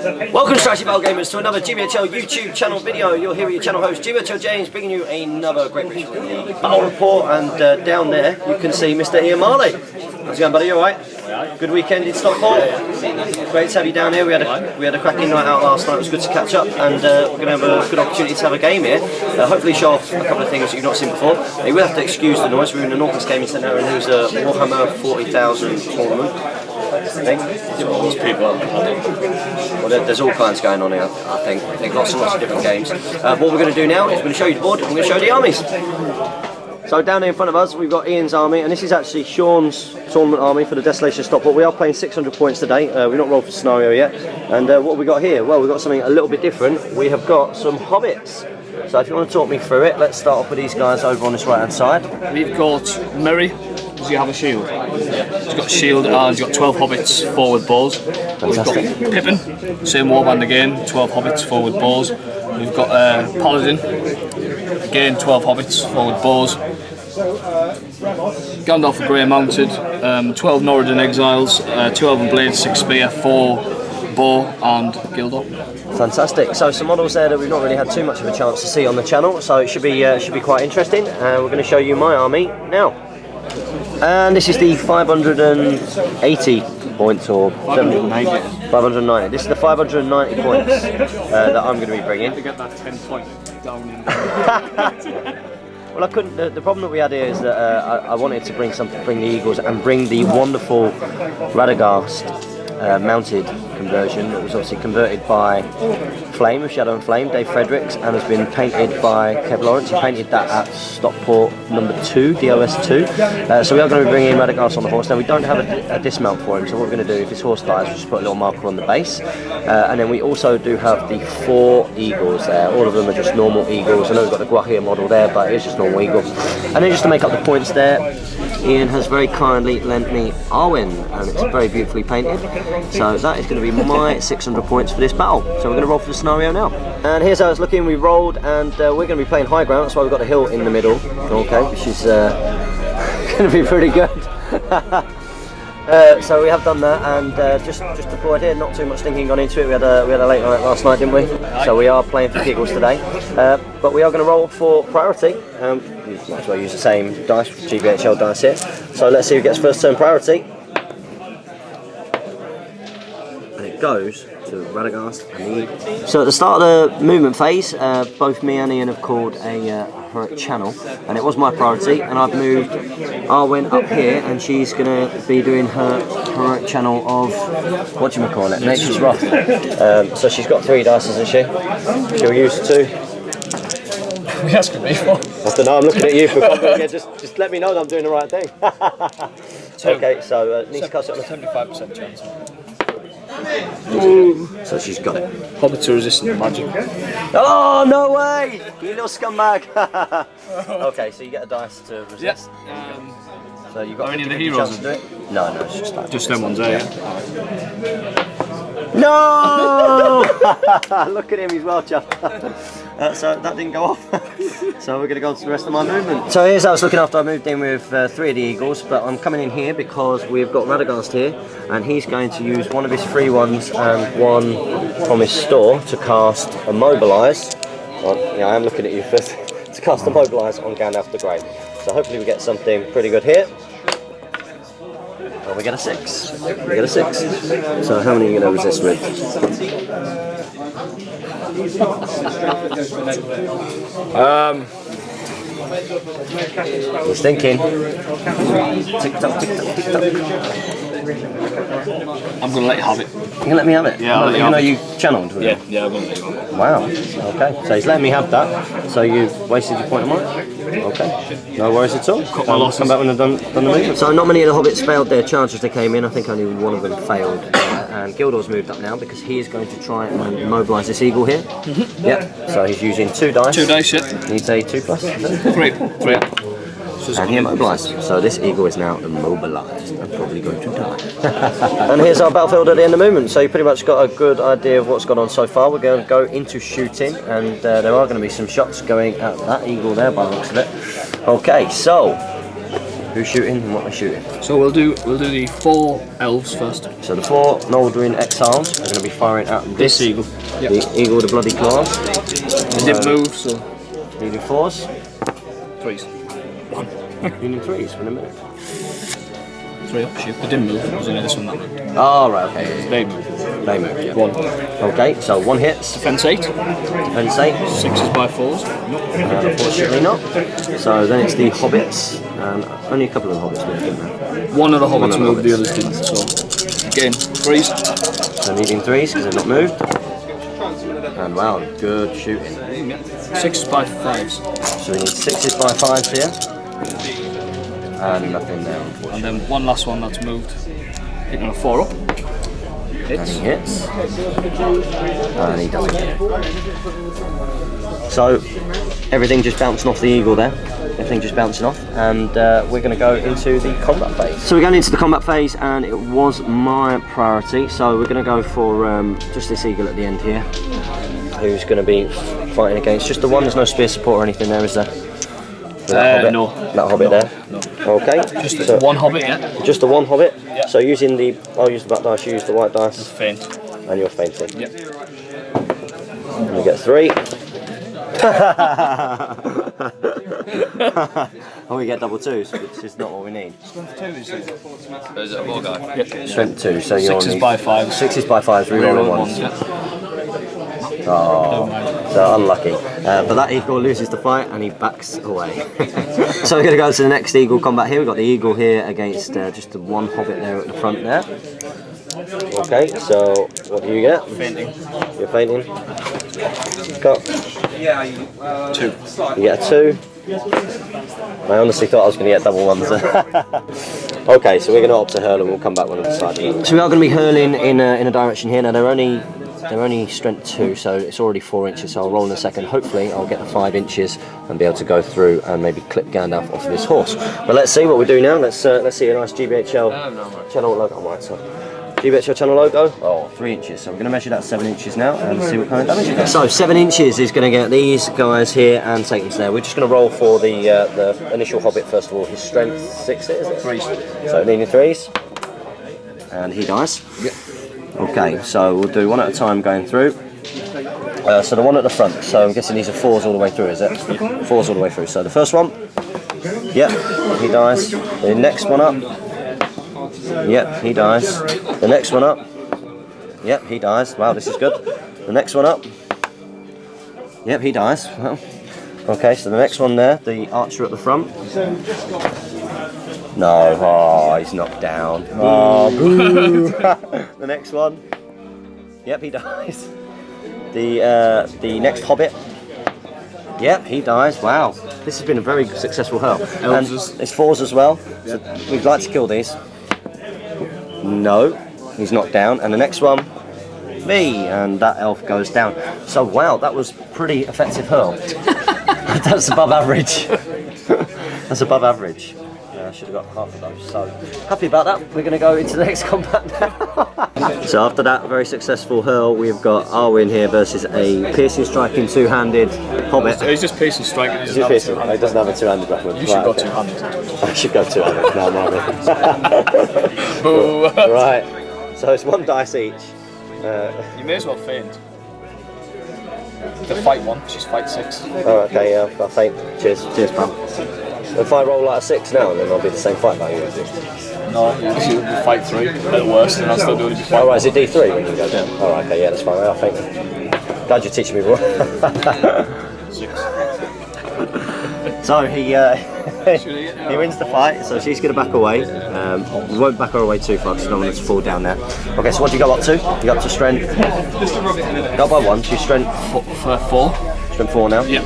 Welcome, Strategy Battle Gamers, to another GBHL YouTube channel video. You're here with your channel host, GBHL James, bringing you another Great British League battle report. And down there, you can see Mr. Ian Marley. How's it going, buddy? You alright? Good weekend in Stockport. Great to have you down here. We had a cracking night out last night. It was good to catch up, and we're going to have a good opportunity to have a game here. Hopefully, show off a couple of things that you've not seen before. You will have to excuse the noise. We're in the Northwest Gaming Centre, and there's a Warhammer 40,000 tournament. There's people on the well, there's all kinds going on here, I think lots and lots of different games. What we're going to do now is we're going to show you the board, and we're going to show you the armies. So down here in front of us we've got Ian's army, and this is actually Sean's tournament army for the Desolation Stockport. We are playing 600 points today. We've not rolled for scenario yet, and what have we got here? Well, we've got something a little bit different. We have got some Hobbits. So if you want to talk me through it, let's start off with these guys over on this right hand side. We've got Merry. Does he have a shield? He's got a shield and he's got 12 hobbits, forward bows. Fantastic. We've got Pippin, same warband again, 12 hobbits, forward bows. We've got Paladin, again 12 hobbits, forward bows. Gandalf the Grey mounted, 12 Noldorin Exiles, 2 Elven Blades, 6 Spear, 4 Bow and Gildor. Fantastic. So some models there that we've not really had too much of a chance to see on the channel, so it should be quite interesting. We're going to show you my army now. And this is the 580 points, or 590. This is the 590 points that I'm going to be bringing. To get that 10 point down in Well, I couldn't. The problem that we had here is that I wanted to bring the Eagles and bring the wonderful Radagast mounted conversion that was obviously converted by Flame of Shadow and Flame, Dave Fredericks, and has been painted by Kev Lawrence. He painted that at Stockport number 2, DOS 2. So we are going to be bringing Radagast on the horse. Now we don't have a dismount for him, so what we're going to do, if his horse dies, we'll just put a little marker on the base. And then we also do have the 4 eagles there. All of them are just normal eagles. I know we've got the Guajira model there, but it's just normal eagle. And then just to make up the points there, Ian has very kindly lent me Arwen, and it's very beautifully painted. So that is going to be my 600 points for this battle. So we're going to roll for the scenario now. And here's how it's looking. We rolled, and we're going to be playing high ground. That's why we've got a hill in the middle. Okay, which is going to be pretty good. So we have done that, and just deployed here. Not too much thinking gone into it. We had a late night last night, didn't we? So we are playing for giggles today. But we are going to roll for priority. You might as well use the same dice, GBHL dice here. So let's see who gets first turn priority. And it goes to Radagast and the... So at the start of the movement phase, both me and Ian have called a heroic channel, and it was my priority, and I've moved Arwen up here, and she's going to be doing her heroic channel of, what do you call it, Nature's Wrath. So she's got 3 dice, isn't she? She'll use 2. What are you asking me for? I don't know, I'm looking at you for confidence. Yeah, just let me know that I'm doing the right thing. Okay, so needs to cast it on a 75% chance. So she's got it. Hobbits are resistant to magic. Oh, no way! You little scumbag! Okay, so you get a dice to resist. Yes. So you've got Are any of the 50-50 heroes? chance to do it? No, it's just that. Just them ones there, yeah. No! Look at him, he's well chuffed. So that didn't go off. So we're going to go on to the rest of my movement. So here's how I was looking after I moved in with 3 of the eagles, but I'm coming in here because we've got Radagast here, and he's going to use one of his free ones and one from his store to cast Immobilise. Yeah, I am looking at you first. To cast Immobilise on Gandalf the Grey. So hopefully we get something pretty good here. And we get a 6. We get a 6. So how many are you going to resist with? He's thinking. Tick tock, tick tock, tick tock. I'm going to let you have it. You're going to let me have it? Yeah, even though you channeled with it? Yeah, I'm going to let you have it. Wow, okay. So he's letting me have that. So you've wasted your point of mine? Okay, no worries at all. I'll come back when I've done the movement. So not many of the Hobbits failed their charges they came in. I think only one of them failed. And Gildor's moved up now because he is going to try and immobilise this eagle here. Yep, so he's using 2 dice. 2 dice, yeah. Needs a 2+. 3. And he immobilised. So this eagle is now immobilised and probably going to die. And here's our battlefield at the end of the movement. So you pretty much got a good idea of what's gone on so far. We're going to go into shooting, and there are going to be some shots going at that eagle there by the looks of it. Okay, so who's shooting and what they're shooting. So we'll do the 4 elves first. So the 4 Noldorin Exiles are going to be firing at This eagle. The eagle with the bloody claws. It didn't move, so. Needing 4s. 3s. 1. Needing 3s for a minute. 3 up, shoot. It didn't move. It was only this one that moved. Oh, right, okay. They moved. They moved, yeah. 1. Okay, so 1 hits. Defense 8. Defense 8. 6s by 4s. Unfortunately not. So then it's the Hobbits, and only a couple of the Hobbits moved in there. One of the Hobbits moved, the others didn't. So again, 3s. So needing 3s because they've not moved. And wow, good shooting. 6s by 5s. So we need 6s by 5s here. And nothing there, unfortunately. And then one last one that's moved. Hitting a 4 up. And he hits. And he doesn't hit. So everything just bouncing off the eagle there. Everything just bouncing off, and we're going to go into the combat phase. So we're going into the combat phase, and it was my priority. So we're going to go for just this eagle at the end here, who's going to be fighting against just the one. There's no spear support or anything there, is there? That hobbit? No. That hobbit there? No. Okay. Just so, 1 hobbit, yeah? Just the 1 hobbit? Yeah. So using the, I'll use the black dice, you use the white dice. Feint. And you're feinting. Yep. And you get 3. Oh, we get double 2s, which is not what we need. Strength 2 is it? Is it a more guy? Yep. Strength 2, so you're 6s by 5s. 6s by 5s, rerolling 1s. Yeah. Oh, so unlucky. But that eagle loses the fight and he backs away. So we're going to go to the next eagle combat here. We've got the eagle here against just the 1 hobbit there at the front there. Okay, so what do you get? Feinting. You're feinting. Cut. 2. You get a 2. I honestly thought I was going to get double 1s. Okay, so we're going to opt to hurl and we'll come back when I decide. So we are going to be hurling in a direction here. Now they're only strength 2, so it's already 4 inches. So I'll roll in a second. Hopefully I'll get the 5 inches and be able to go through and maybe clip Gandalf off of this horse. But let's see what we do now. Let's see a nice GBHL channel logo. Right, so GBHL channel logo. Oh, 3 inches. So we're going to measure that 7 inches now and see what kind of damage you get. So 7 inches is going to get these guys here and Satan's there. We're just going to roll for the initial hobbit first of all. His strength 6, is it? 3s. So needing 3s. And he dies. Yep. Okay, so we'll do 1 at a time going through. So the 1 at the front, so I'm guessing these are 4s all the way through, is it? 4s all the way through. So the first one, yep, he dies. The next one up, yep, he dies. The next one up, yep, he dies. Wow, this is good. The next one up, yep, he dies. Well, okay, so the next one there, the archer at the front. No, oh, he's knocked down. Oh, boo! The next one. Yep, he dies. The next hobbit. Yep, he dies. Wow, this has been a very successful hurl. And it's 4s as well. So we'd like to kill these. No, he's knocked down. And the next one, me, and that elf goes down. So wow, that was pretty effective hurl. That's above average. That's above average. I should have got half of those, so happy about that. We're going to go into the next combat now. So after that very successful hurl, we've got Arwen here versus a piercing striking 2-handed hobbit. He's just piercing striking. He doesn't have a 2-handed weapon. You should go 2-handed. I should go 2-handed. No, I'm Boo! Right, so it's 1 dice each. You may as well feint. The fight 1, she's fight 6. Oh, okay, yeah, I'll feint. Cheers, pal. If I roll like a 6 now, then I'll be the same fight value. No, you fight 3 at worst, and I'll still do it if you fight. Oh, right, is it D3 when you go down? Yeah. Alright, okay, yeah, that's fine. I'll feint. Glad you're teaching me more. 6. So he wins the fight, so she's going to back away. We won't back her away too far because I don't want her to fall down there. Okay, so what do you go up to? You go up to strength. Go up by 1, she's strength 4. Strength 4 now? Yep.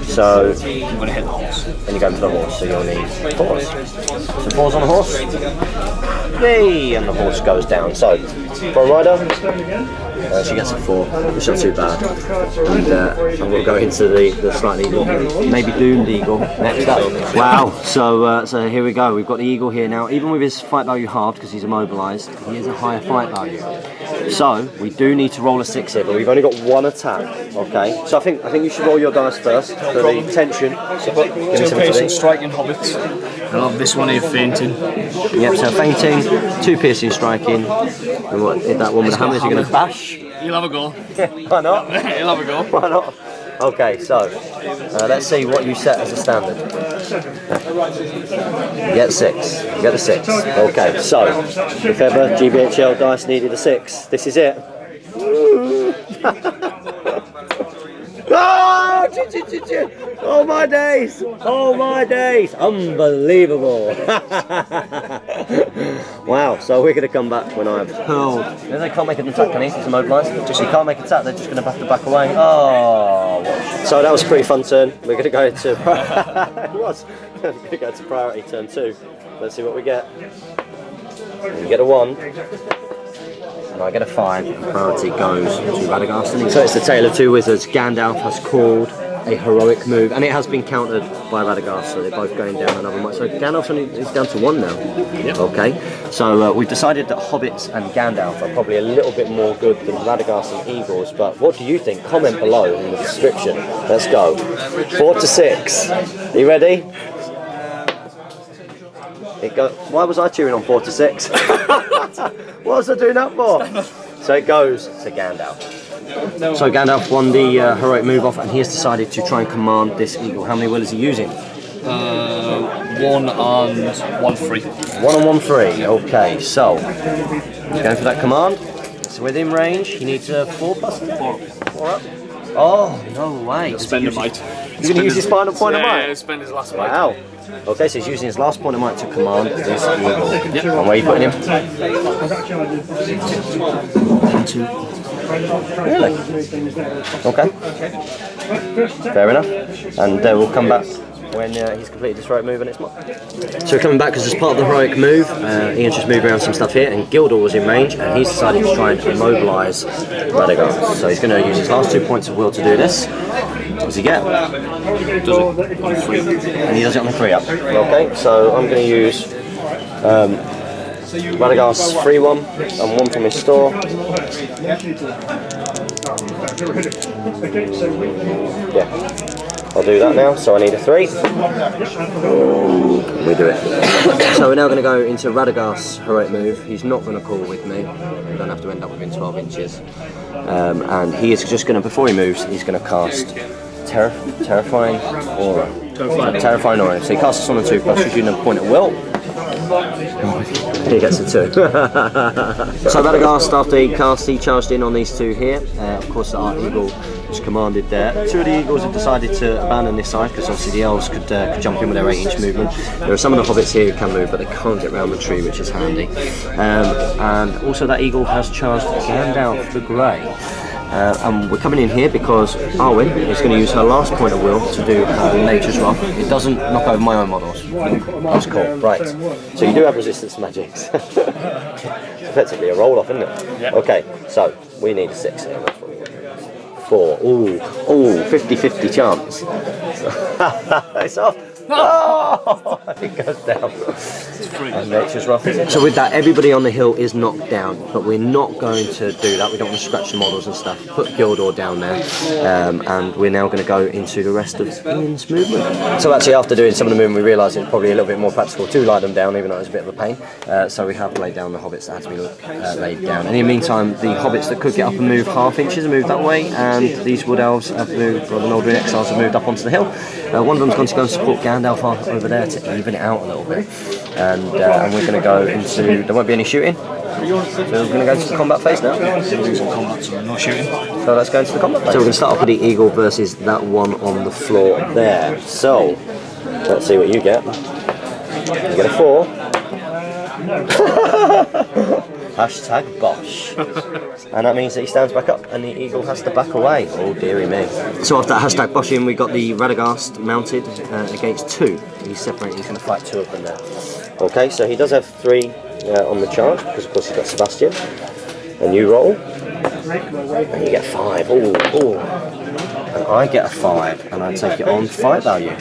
So I'm going to hit the horse. and you go for the horse, so you'll need 4s. So 4s on the horse. Yay! And the horse goes down. So, for a rider, she gets a 4, which is not too bad. And we'll go into the slightly maybe doomed eagle next up. Wow, so here we go. We've got the eagle here now. Even with his fight value halved because he's immobilised, he has a higher fight value. So we do need to roll a 6 here, but we've only got 1 attack. Okay, so I think you should roll your dice first for the tension. 2 piercing striking hobbits. I love this one here, fainting. Yep, so fainting, 2 piercing, striking. And what, that one with the hammers, you're going to bash? He'll have a go. Why not? He'll have a go. Why not? Okay, so let's see what you set as a standard. You get 6. You get the 6. Okay, so if ever GBHL dice needed a 6, this is it. Oh my days! Oh my days! Unbelievable! Wow, so we're going to come back when I've hurled. They can't make an attack, can he? He's immobilised. Just you can't make an attack, they're just going to have to back away. Oh! So that was a pretty fun turn. We're going to go into... It was. We're going to go to priority turn 2. Let's see what we get. We get a 1. And I get a 5, and priority goes to Radagast. So it's the Tale of Two Wizards. Gandalf has called a heroic move, and it has been countered by Radagast, so they're both going down another much. So Gandalf's is down to 1 now. Yep. Okay, so we've decided that Hobbits and Gandalf are probably a little bit more good than Radagast and Eagles, but what do you think? Comment below in the description. Let's go. 4 to 6. Are you ready? Why was I cheering on 4 to 6? What was I doing that for? So it goes to Gandalf. So Gandalf won the heroic move off, and he has decided to try and command this eagle. How many will is he using? 1 and 1 free. 1 and 1 free. Okay, so he's going for that command. It's within range. He needs a 4 plus 4 up. Oh no way! Spend a might. He's going to use his final point of might. Yeah, spend his last might. Wow. Okay, so he's using his last point of might to command this eagle. Yep. And where are you putting him? 2. Really? Okay. Fair enough. And we'll come back when he's completed this heroic move and it's marked. So we're coming back because as part of the heroic move, Ian's just moved around some stuff here, and Gildor was in range, and he's decided to try and immobilise Radagast. So he's going to use his last 2 points of will to do this. What does he get? Does it on 3. And he does it on the 3 up. Okay, so I'm going to use Radagast's free 1 and 1 from his store. Yeah, I'll do that now. So I need a 3. We do it. So we're now going to go into Radagast's heroic move. He's not going to call with me. We don't have to end up within 12 inches. And he is just going to, before he moves, he's going to cast Terrifying Aura. Terrifying Aura. So he casts this on a 2+, using a point at will. He gets a 2. So Radagast, after he cast, he charged in on these 2 here. Of course, the Art Eagle was commanded there. 2 of the Eagles have decided to abandon this side because obviously the Elves could jump in with their 8-inch movement. There are some of the Hobbits here who can move, but they can't get around the tree, which is handy. And also that Eagle has charged Gandalf the Grey. And we're coming in here because Arwen is going to use her last point of will to do Nature's Wrath. It doesn't knock over my own models. That's cool. Right. So you do have resistance to magics. It's effectively a roll off, isn't it? Yep. Okay, so we need a 6 here. That's what we want. 4. Ooh, 50-50 chance. It's off. Oh, it goes down. And Nature's Wrath. So with that, everybody on the hill is knocked down, but we're not going to do that. We don't want to scratch the models and stuff. Put Gildor down there, and we're now going to go into the rest of Ian's movement. So actually, after doing some of the movement, we realised it's probably a little bit more practical to lie them down, even though it was a bit of a pain. So we have laid down the Hobbits that had to be laid down. And in the meantime, the Hobbits that could get up and move half inches have moved that way, and these Wood Elves have moved, or the Noldorin Exiles have moved up onto the hill. One of them's going to go and support Gandalf over there to even it out a little bit, and we're going to go into. There won't be any shooting, so we're going to go into the combat phase now. Combat, so no shooting. So let's go into the combat phase. So we're going to start off with the Eagle versus that one on the floor there. So let's see what you get. You get a 4. Hashtag Bosh. And that means that he stands back up and the Eagle has to back away. Oh dearie me. So after that hashtag Boshing, we got the Radagast mounted against 2. He's separating, he's going to fight 2 of them now. Okay, so he does have 3 on the charge, because of course he's got Sebastian. And you roll. And you get 5. Ooh. And I get a 5, and I take it on fight value.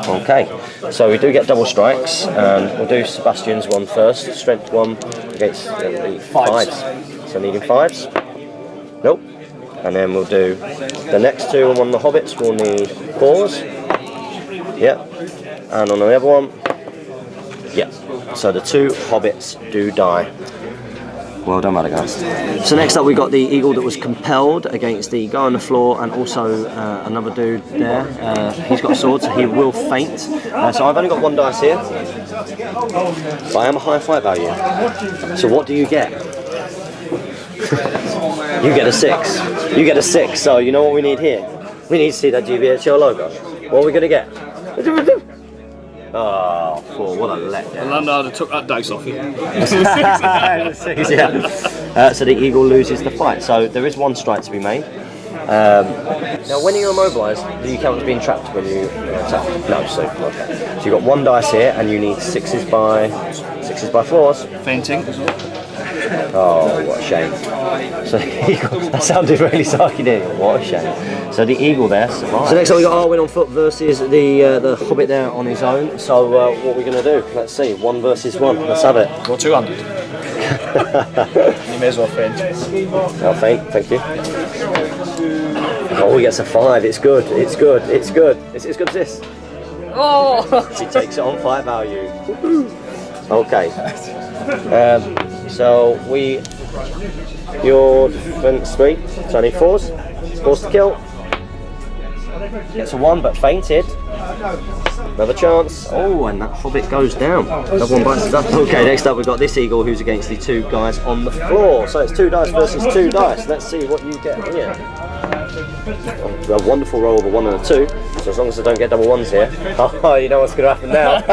Okay, so we do get double strikes, and we'll do Sebastian's one first. Strength 1 against the 5s. So needing 5s. Nope. And then we'll do the next 2 on one of the Hobbits. We'll need 4s. Yep. And on the other one, yeah. So the 2 hobbits do die. Well done, Radagast. So next up we got the eagle that was compelled against the guy on the floor, and also another dude there. He's got a sword, so he will faint. So I've only got 1 dice here, but I am a high fight value. So what do you get? You get a 6. You get a 6. So you know what we need here? We need to see that GBHL logo. What are we gonna get? Oh, 4, what a letdown. Landard took that dice off you. Yeah. So the eagle loses the fight. So there is 1 strike to be made. Now, when you're immobilised, do you count as being trapped when you attack? No, so okay. So you've got 1 dice here, and you need 6s by 4s. Fainting. Oh, what a shame. So the eagle, that sounded really sarcastic. What a shame. So the eagle there survives. So next up we got Arwen on foot versus the hobbit there on his own. So what are we going to do? Let's see. 1 versus 1. Let's have it. Go 2-handed. You may as well faint. I'll faint, thank you. Oh, he gets a 5. It's good. It's good. It's good. It's as good as this. Oh! He takes it on fight value. Okay. So your defense 3, so I need 4s. 4s to kill. Gets a 1, but fainted. Another chance. Oh, and that hobbit goes down. Another one bites the dust. Okay, next up we've got this eagle who's against the 2 guys on the floor. So it's 2 dice versus 2 dice. Let's see what you get here. A wonderful roll of a 1 and a 2. So as long as I don't get double 1s here. Oh, you know what's going to happen now.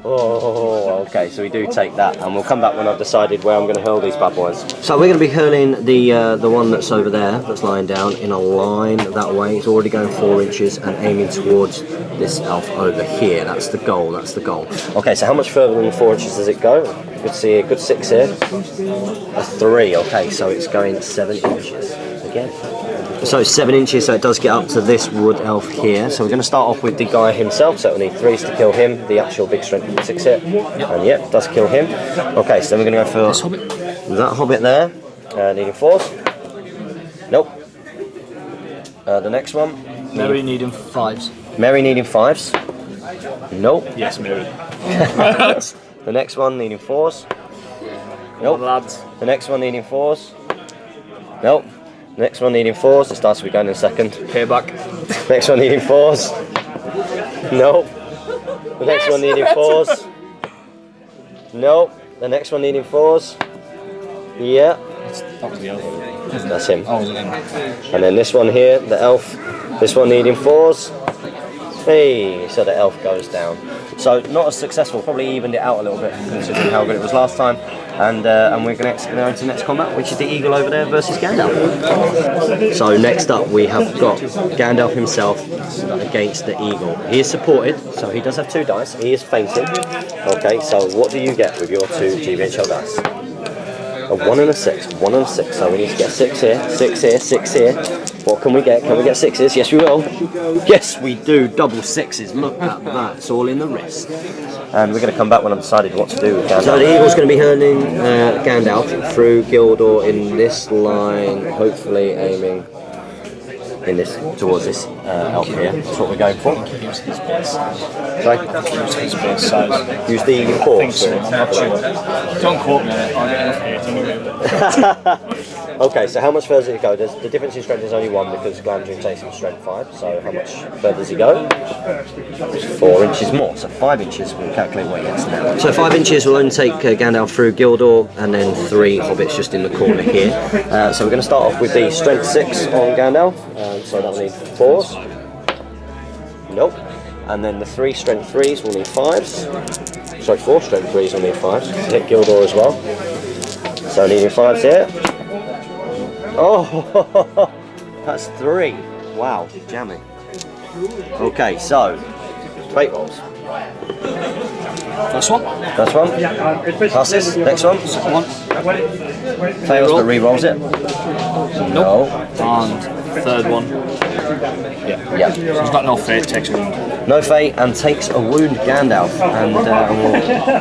Oh, okay, so we do take that, and we'll come back when I've decided where I'm going to hurl these bad boys. So we're going to be hurling the one that's over there, that's lying down, in a line that way. It's already going 4 inches and aiming towards this elf over here. That's the goal, that's the goal. Okay, so how much further than 4 inches does it go? You can see a good 6 here. A 3, okay, so it's going 7 inches again. So 7 inches, so it does get up to this wood elf here. So we're going to start off with the guy himself, so we'll need 3s to kill him, the actual big strength 6 hit, and yep, does kill him. Okay, so then we're going to go for that hobbit there, needing 4s. Nope. The next one. Mary needing 5s. Mary needing 5s. Nope. Yes, Mary. The next one needing 4s. Nope. Lads. The next one needing 4s. Nope. Next one needing 4s. It starts to be going in a second. Payback. Next one needing 4s. Nope. The next one needing 4s. Nope. The next one needing 4s. Yeah. That was the elf. That's him. Oh, was it him? And then this one here, the elf. This one needing 4s. Hey, so the elf goes down. So not as successful, probably evened it out a little bit considering how good it was last time. And we're going to go into the next combat, which is the eagle over there versus Gandalf. So next up we have got Gandalf himself against the eagle. He is supported, so he does have 2 dice. He is fainting. Okay, so what do you get with your 2 GBHL dice? A 1 and a 6, 1 and a 6. So we need to get 6 here, 6 here, 6 here. What can we get? Can we get 6s? Yes, we will. Yes, we do. Double 6s. Look at that. It's all in the wrist. And we're going to come back when I've decided what to do with Gandalf. So the eagle's going to be hurling Gandalf through Gildor in this line, hopefully aiming in this towards this elf here. That's what we're going for. Sorry? Use the 4. I'm not sure. Don't quote me. I'll get enough hate anyway. Okay, so how much further does it go? The difference in strength is only 1 because Glamdring takes him strength 5. So how much further does he go? 4 inches more. So 5 inches. We'll calculate what he gets now. So 5 inches will only take Gandalf through Gildor, and then 3 hobbits just in the corner here. So we're going to start off with the strength 6 on Gandalf. So that will need 4s. Nope. And then the 3 strength 3s will need 5s. Sorry, 4 strength 3s will need 5s. Hit Gildor as well. So needing 5s here. Oh, that's 3. Wow, jamming. Okay, so fate rolls. First one. First one. Passes. Next one. Second one. Fails but re-rolls it. Nope. And third one. Yeah. So he's got no fate, takes a wound. No fate and takes a wound, Gandalf. And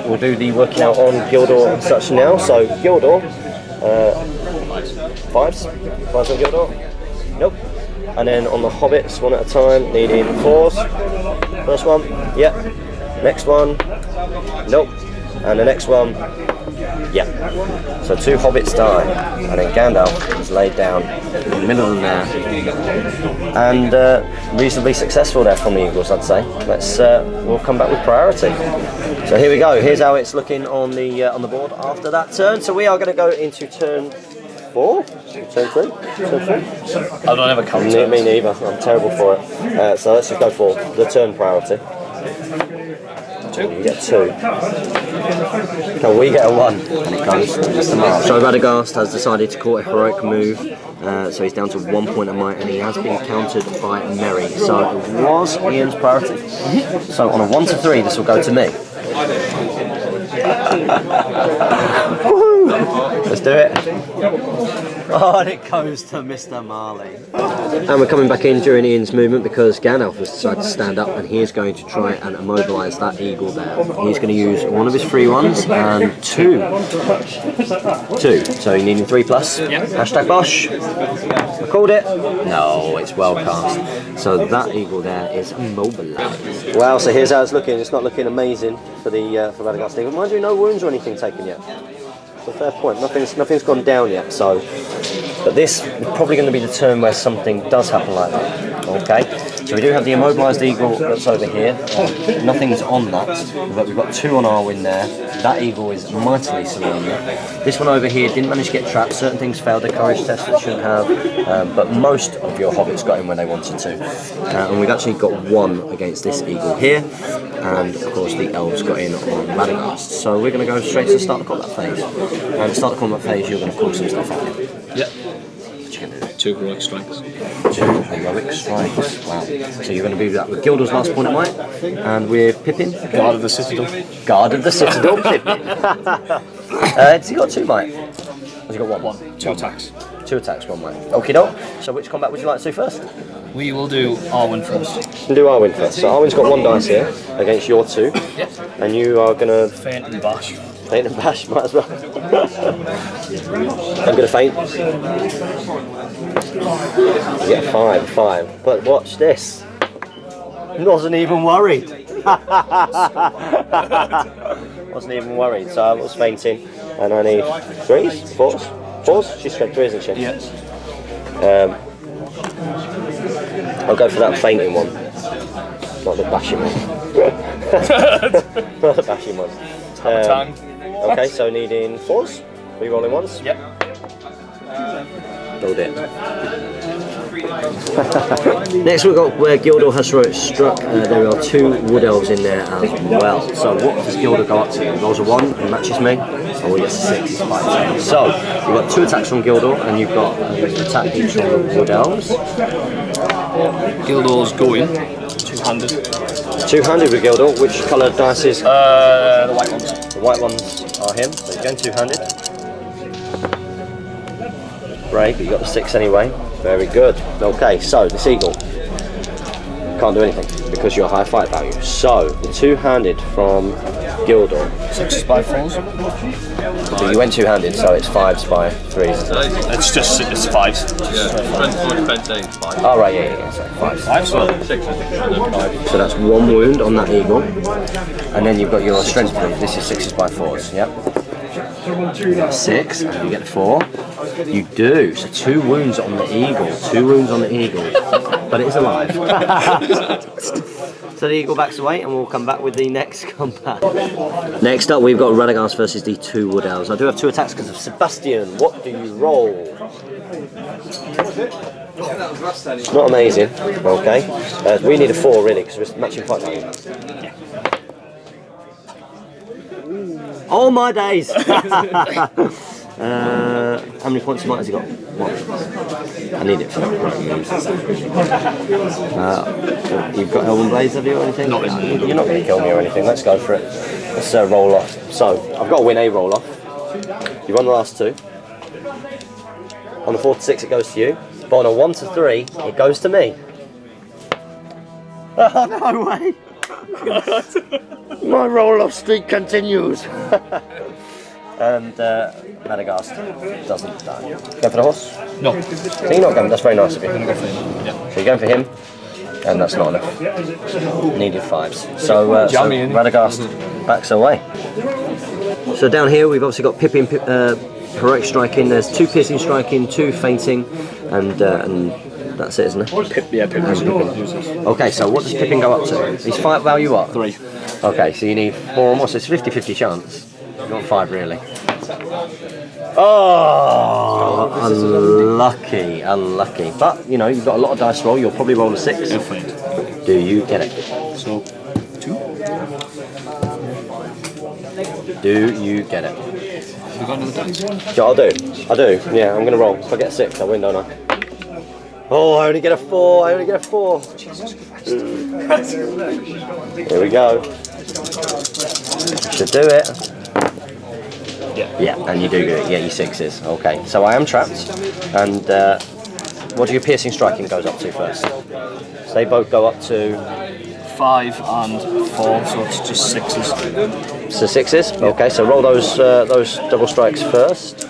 we'll do the working out on Gildor and such now. So Gildor. 5s? 5s on Gildor? Nope. And then on the Hobbits, one at a time, needing 4s. First one, yep. Next one, nope. And the next one, yep. So 2 Hobbits die, and then Gandalf is laid down in the middle of them there. And reasonably successful there from the Eagles, I'd say. We'll come back with priority. So here we go. Here's how it's looking on the board after that turn. So we are going to go into turn 4, turn 3, turn 3. I don't ever count. Me neither. I'm terrible for it. So let's just go for the turn priority. 2. You get 2. Can we get a 1? And it goes to Mr. Marsh. So Radagast has decided to call a heroic move. So he's down to 1 point of might, and he has been countered by Merry. So it was Ian's priority. So on a 1 to 3, this will go to me. Let's do it. Oh, and it goes to Mr. Marley. And we're coming back in during Ian's movement because Gandalf has decided to stand up, and he is going to try and immobilise that eagle there. He's going to use one of his free ones and 2. 2. So you're needing 3 plus. Yep. Hashtag Bosch. I called it. No, it's well cast. So that eagle there is immobilised. Wow, so here's how it's looking. It's not looking amazing for the for Radagast eagle. Mind you, no wounds or anything taken yet. It's a fair point. Nothing's gone down yet. So, but this is probably going to be the turn where something does happen like that. Okay. So we do have the immobilised eagle that's over here. Nothing's on that, but we've got 2 on our win there. That eagle is mightily surrounded. This one over here didn't manage to get trapped. Certain things failed their courage test that shouldn't have, but most of your hobbits got in when they wanted to. And we've actually got 1 against this eagle here, and of course the elves got in on Radagast. So we're going to go straight to the start of the combat phase. And to start the combat phase, you're going to call some stuff out. Yep. What you going to do? 2 heroic strikes. 2 heroic strikes. Wow. So you're going to do that with Gildor's last point of might, and we're Pippin. Guard of the Citadel. Guard of the Citadel, Pippin. Has he got 2 might? Has he got 1? 2 attacks. 2 attacks, 1 might. Okie doke. So which combat would you like to do first? We will do Arwen first. We'll do Arwen first. So Arwen's got 1 dice here against your 2. Yep. And you are going to Feint and bash. Feint and bash, might as well. I'm going to feint. You get a 5. But watch this. Wasn't even worried. Wasn't even worried. So I was feinting, and I need 3s, 4s. She's strength 3, isn't she? Yes. I'll go for that fainting one, not the bashing one. Not the bashing one. Okay, so needing 4s. Are you rolling 1s? Yep. Build it. Next we've got where Gildor has struck. There are 2 wood elves in there as well. So what does Gildor go up to? He rolls a 1 and matches me. Oh, he gets a 6. So you've got 2 attacks from Gildor, and you've got an attack each from the wood elves. Gildor's going 2-handed. 2-handed with Gildor. Which colour dice is? The white ones. The white ones are him. So he's going 2-handed. Brave, but you got the 6 anyway. Very good. Okay, so this eagle can't do anything because you're high fight value. So the 2-handed from Gildor. 6s by 4s. So you went 2-handed, so it's 5s by 3s. It's 5s. Yeah. Oh right, yeah. Sorry, 5s. 5s. So that's 1 wound on that eagle, and then you've got your strength 3. This is 6s by 4s. Yep. 6, and you get 4. You do. So 2 wounds on the eagle. 2 wounds on the eagle, but it is alive. So the eagle backs away, and we'll come back with the next combat. Next up, we've got Radagast versus the 2 wood elves. I do have 2 attacks because of Sebastian. What do you roll? Not amazing. Okay. We need a 4 really because we're matching fight value. Oh my days! How many points of might has he got? 1. I need it for you've got Elven Blades, have you, or anything? Not really. You're not going to kill me or anything. Let's go for it. Let's roll off. So, I've got to win a roll off. You've won the last 2. On the 4 to 6 it goes to you. But on a 1 to 3 it goes to me. Oh, no way! My roll-off streak continues. And Radagast doesn't die. Go for the horse? No. So you're not going, that's very nice of you. Yeah. So you're going for him, and that's not enough. Needed 5s. So, Radagast backs away. So down here we've obviously got Pippin, heroic striking. There's 2 piercing striking, 2 fainting, and that's it, isn't it? Pippin. Okay, so what does Pippin go up to? His fight value what? 3. Okay, so you need 4 or more, so it's 50-50 chance. Not 5 really. Oh, unlucky. But, you know, you've got a lot of dice roll, you'll probably roll a 6. Do you get it? So, 2. Do you get it? Have we got another dice? Yeah, I do. Yeah, I'm going to roll. If I get a 6, I win, don't I? Oh, I only get a 4. Jesus Christ. Here we go. Should do it. Yeah, and you do get it. Yeah, your 6s. Okay, so I am trapped. And what do your piercing striking goes up to first? So they both go up to 5 and 4, so it's just 6s. So 6s. Okay, so roll those double strikes first.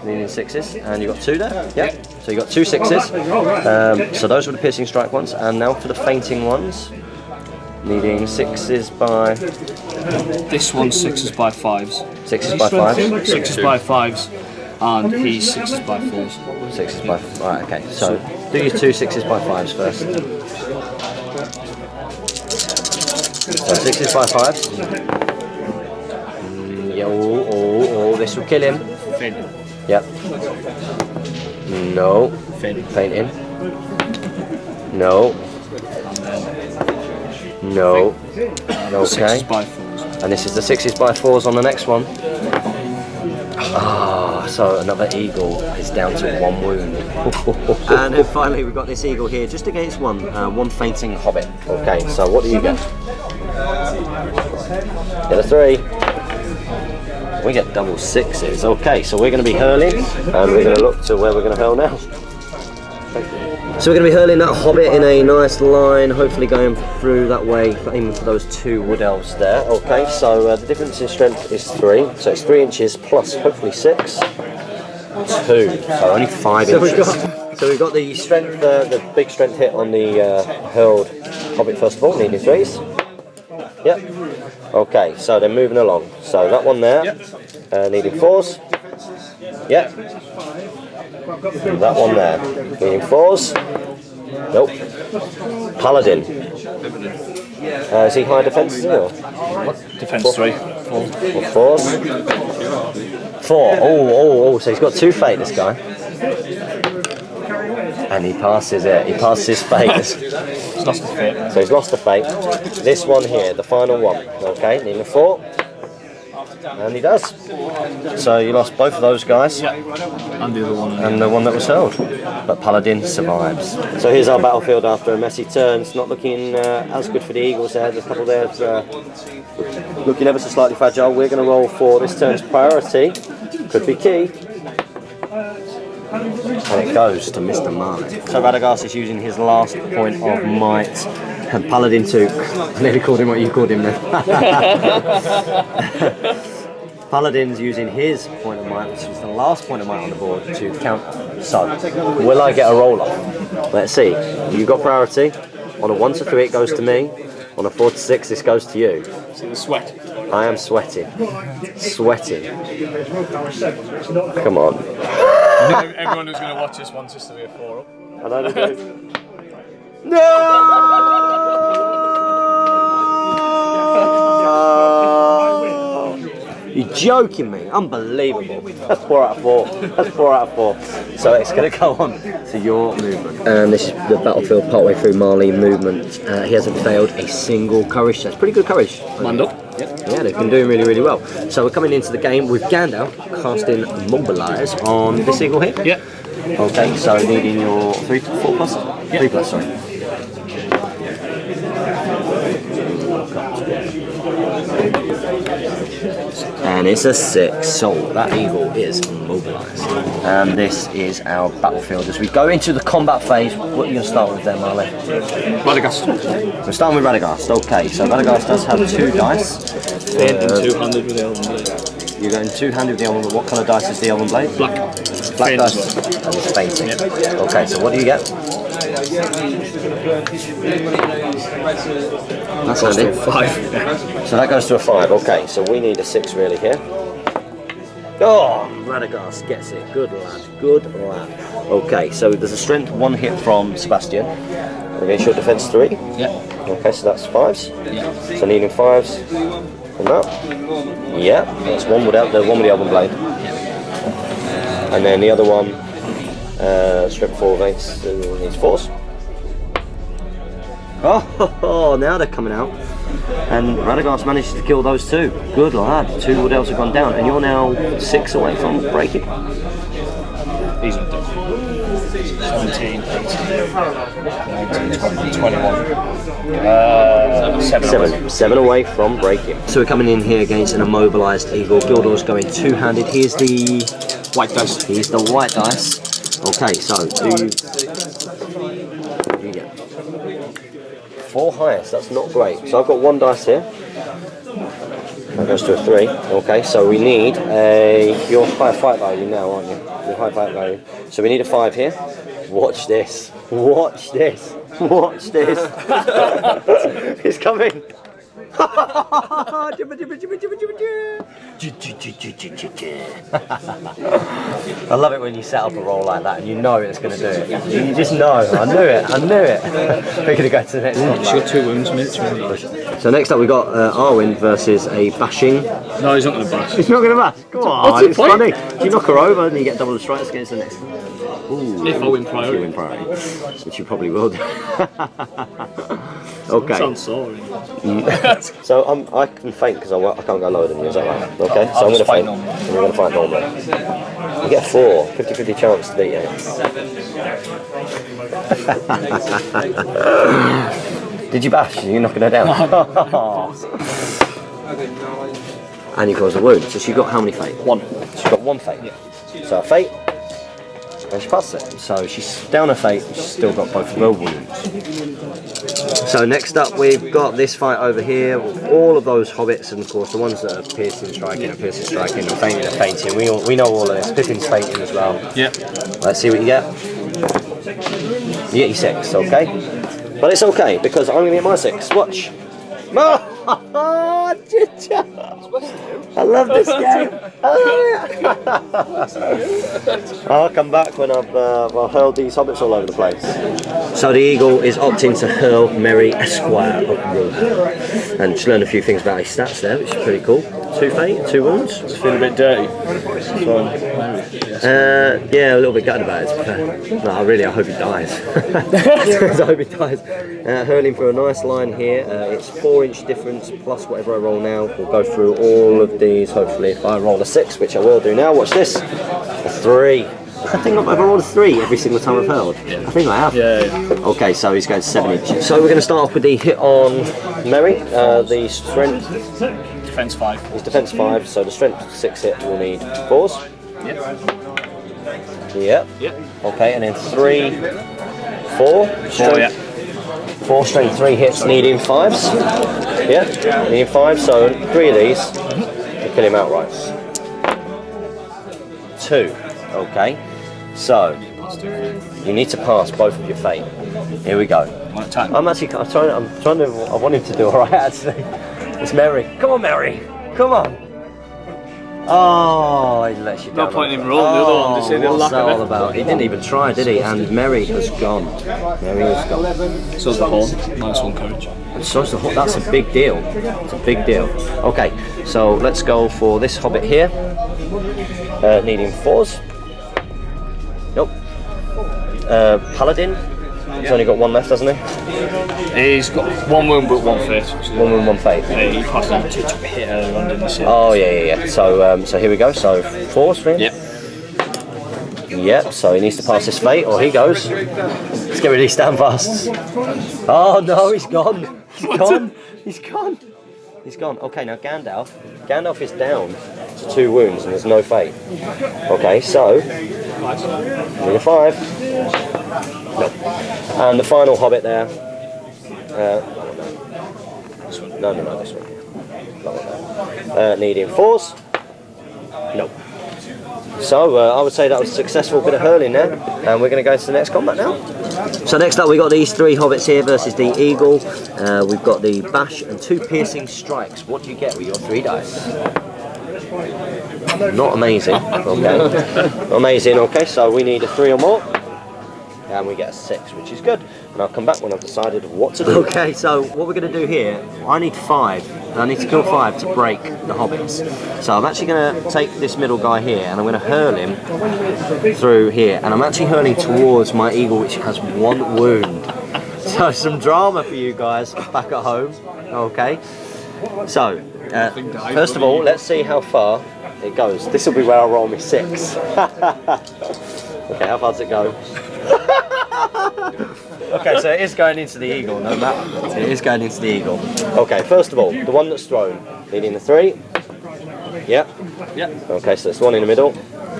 Needing 6s, and you got 2 there. Yep. So you got 2 6s. So those were the piercing strike ones, and now for the fainting ones. Needing 6s by. This one's 6s by 5s. 6s by 5s. 6s by 5s, and he's 6s by 4s. 6s by. Right. Okay. So do your 2 6s by 5s first. So 6s by 5s. Yeah. Oh! This will kill him. Fin. Yep. No. Fainting. No. No. Okay. 6s by 4s. And this is the 6s by 4s on the next one. Ah, so another eagle is down to 1 wound. And then finally we've got this eagle here, just against one fainting hobbit. Okay, so what do you get? Get a 3. We get double 6s. Okay, so we're going to be hurling, and we're going to look to where we're going to hurl now. So we're going to be hurling that hobbit in a nice line, hopefully going through that way, aiming for those 2 wood elves there. Okay, so the difference in strength is 3, so it's 3 inches plus hopefully 6. 2, so only 5 inches. So we've got the strength, the big strength hit on the hurled hobbit first of all, needing 3s. Yep. Okay, so they're moving along. So that one there, needing 4s. Yep. And that one there, needing 4s. Nope. Paladin. Is he high defence? Defence 3. 4s. 4. Oh, so he's got 2 fate, this guy. And he passes it. He passes his fate. He's lost his fate. So he's lost the fate. This one here, the final one. Okay, needing a 4. And he does. So you lost both of those guys. And the other one. And the one that was held. But Paladin survives. So here's our battlefield after a messy turn. It's not looking as good for the Eagles there. There's a couple there looking ever so slightly fragile. We're going to roll for this turn's priority. Could be key. And it goes to Mr. Marley. So Radagast is using his last point of might. And Paladin too. I nearly called him what you called him then. Paladin's using his point of might, which is the last point of might on the board, to counter. So, will I get a roll off? Let's see. You've got priority. On a 1 to 3 it goes to me. On a 4 to 6 this goes to you. See the sweat. I am sweating. Come on. Everyone who's going to watch this wants this to be a 4 up. I know they do. No! You're joking me. Unbelievable. That's 4 out of 4. That's 4 out of 4. So it's going to go on to your movement. And this is the battlefield partway through Marley movement. He hasn't failed a single courage. That's pretty good courage. Manned up. Yeah, they've been doing really, really well. So we're coming into the game with Gandalf casting Mobilize on this eagle here. Yeah. Okay, so needing your 3 to 4 plus? 3 plus, sorry. And it's a 6, so that eagle is mobilised. And this is our battlefield. As we go into the combat phase, what are you going to start with there, Marley? Radagast. We're starting with Radagast. Okay, so Radagast does have 2 dice. Fainting 2-handed with the Elven Blade. You're going two-handed with the elven. What colour dice is the elven blade? Black. Black Faint dice. as well. And it's fainting. Yep. Okay, so what do you get? That's Goes to handy. a 5. Yeah. So that goes to a 5. Okay, so we need a 6 really here. Oh, Radagast gets it. Good lad. Good lad. Okay, so there's a strength 1 hit from Sebastian. Against your defense 3. Yeah. Okay, so that's 5s. Yeah. So needing 5s from that. Yeah, that's one without the one with the elven blade. Yeah. And then the other one, strength 4 needs 4s. Oh, now they're coming out. And Radagast managed to kill those 2. Good lad. 2 wood elves have gone down, and you're now 6 away from breaking. He's not done. 17, 18, 19, 20, 21. 7 away from breaking. So we're coming in here against an immobilised eagle. Gildor's going two-handed. Here's the White dice. Here's the white dice. Okay, so do you get 4 highest? That's not great. So I've got 1 dice here. That goes to a 3. Okay, so we need a. You're high fight value now, aren't you? You're high fight value. So we need a 5 here. Watch this. Watch this. Watch this. It's coming. I love it when you set up a roll like that and you know it's going to do it. You just know. I knew it. I knew it. We're going to go to the next one. She's got 2 wounds, mate. So next up we've got Arwen versus a bashing. No, he's not going to bash. He's not going to bash. Come on, What's the it's point? funny. You knock her over and you get double the strikes against the next one. Ooh, If I win if priority. you win priority, which you probably will do. Okay. Sounds sorry. So I can feint because I can't go lower than you, is that right? Okay, so I'm going to feint. And you're going to fight normally. You get 4, 50-50 chance to beat you. Did you bash? You're knocking her down? And you cause a wound. So she got how many fate? 1. She got 1 fate. Yeah. So a fate. And she passed it. So she's down a fate, she's still got both of her wounds. So next up we've got this fight over here with all of those hobbits, and of course the ones that are piercing, striking, and fainting are fainting. We know all of this. Pippin's fainting as well. Yep. Let's see what you get. You get your 6, okay? But it's okay because I'm going to get my 6. Watch. I love this game. I'll come back when I've hurled these hobbits all over the place. So the eagle is opting to hurl Merry Esquire of Rome. And just learned a few things about his stats there, which is pretty cool. 2 fate, 2 wounds. Does it feel a bit dirty? Yeah, a little bit gutted about it. No, I hope he dies. I hope he dies. Hurling for a nice line here. It's 4-inch difference plus whatever I roll now. We'll go through all of these. Hopefully, if I roll a 6, which I will do now. Watch this. A 3. I think I've ever rolled a 3 every single time I've hurled. Yeah. I think I have. Yeah. Okay, so he's going 7 inches. So we're going to start off with the hit on Merry. The strength. Defense 5. His defense 5. So the strength 6 hit will need 4s. Yep. Yep. Yep. Okay, and then 3, 4. 4, yeah. 4 strength 3 hits, needing 5s. Yeah, needing 5. So 3 of these to kill him outright. 2. Okay. So you need to pass both of your fate. Here we go. One at a time. I want him to do alright actually. It's Merry. Come on, Merry. Come on. Oh, he lets you down. No point in rolling the other one, just in the What's lack that of all effort. about? He didn't even try, did he? And Merry has gone. Merry has gone. So's the horn. Nice one, courage. And so's the horn. That's a big deal. It's a big deal. Okay, so let's go for this hobbit here. Needing 4s. Nope. Paladin. He's only got 1 left, hasn't he? He's got 1 wound but 1 fate. 1 wound, 1 fate. He passed him to took a hit earlier on, didn't he? Oh yeah. So here we go. So 4s for him. Yep. Yep. So he needs to pass his fate, or he goes. Let's get rid of these standfasts. Oh no, he's gone. He's gone. He's gone. He's gone. Okay, now Gandalf. Gandalf is down to 2 wounds and there's no fate. Okay, so need a 5. No. And the final hobbit there. No, this one here. Needing 4s. Nope. So I would say that was a successful bit of hurling there, and we're going to go to the next combat now. So next up we got these 3 hobbits here versus the eagle. We've got the bash and 2 piercing strikes. What do you get with your 3 dice? Not amazing. Okay. Amazing. Okay, so we need a 3 or more, and we get a 6, which is good. And I'll come back when I've decided what to do. Okay, so what we're going to do here, I need 5. I need to kill 5 to break the hobbits. So I'm actually going to take this middle guy here, and I'm going to hurl him through here. And I'm actually hurling towards my eagle, which has 1 wound. So some drama for you guys back at home. Okay. So first of all, let's see how far it goes. This will be where I roll me 6. Okay, how far does it go? Okay, so it is going into the eagle, no matter. It is going into the eagle. Okay, first of all, the one that's thrown, leading the 3. Yep. Yep. Okay, so it's the one in the middle.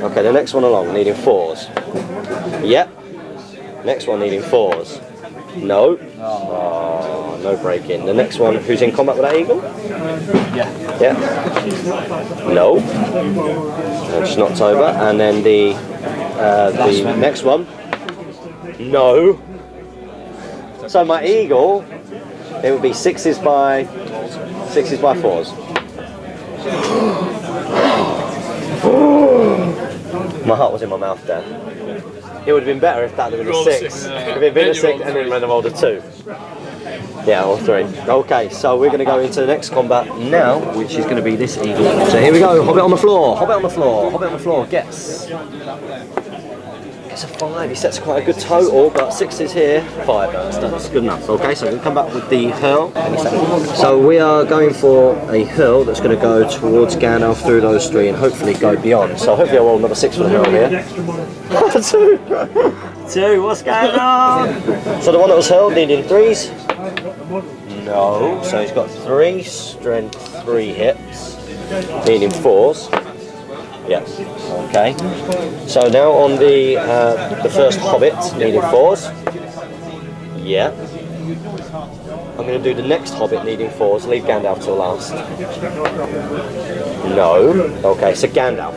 Okay, the next one along, needing 4s. Yep. Next one needing 4s. No. Oh, no break-in. The next one, who's in combat with that eagle? Yeah. Yeah. No. It's knocked over. And then the next one. No. So my eagle, it would be 6s by 4s. My heart was in my mouth there. It would have been better if that had been a 6. If it had been a 6 and then I rolled a 2. Yeah, or 3. Okay, so we're going to go into the next combat now, which is going to be this eagle. So here we go, Hobbit on the floor, Hobbit on the floor, Hobbit on the floor, gets a 5. He sets quite a good total, but 6s here, 5. That's good enough. Okay, so we're going to come back with the hurl. So we are going for a hurl that's going to go towards Gandalf through those 3 and hopefully go beyond. So hopefully I'll roll another 6 for the hurl here. 2, what's going on? So the one that was hurled needing 3s. No, so he's got 3 strength, 3 hits, needing 4s. Yes. Okay. So now on the first hobbit, needing 4s. Yeah. I'm going to do the next hobbit needing 4s. Leave Gandalf till last. No. Okay. So Gandalf.